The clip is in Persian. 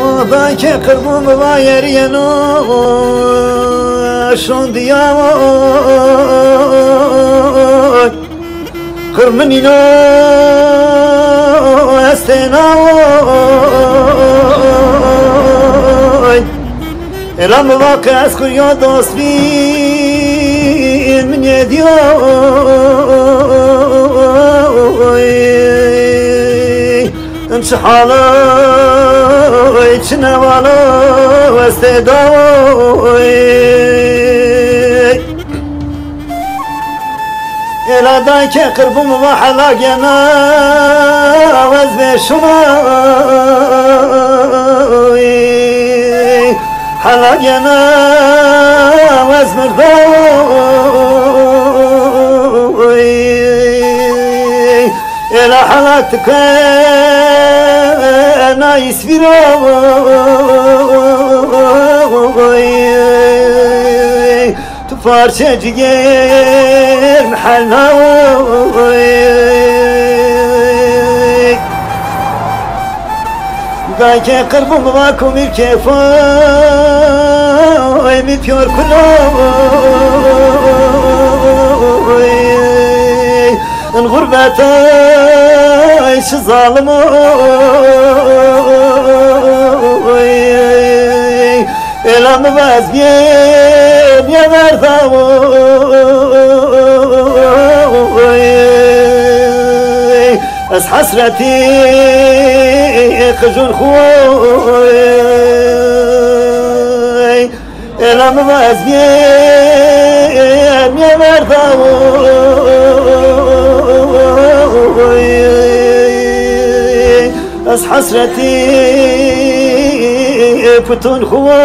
وباكي قربون بباير ينو شون دياوي قرمني نو استناوي رام واقع اسكر يا دوست بين من يديوي امشي حالي تشنوالا واستداوي إلا دايك قرب مباحلا جنا وزبي شماوي حلا جنا وزمر ضوي إلا حلاكتك أنا يسفيروي تفارشة جير محلوي قايك قربو مباكو مير كيفوي مي بيور كلوي الغربة ايش ظالموي إلا مباز بيم يا مرثاوي أس حسرتي خجون خوي إلا مباز بيم يا مرثاوي أس حسرتي فتون خوي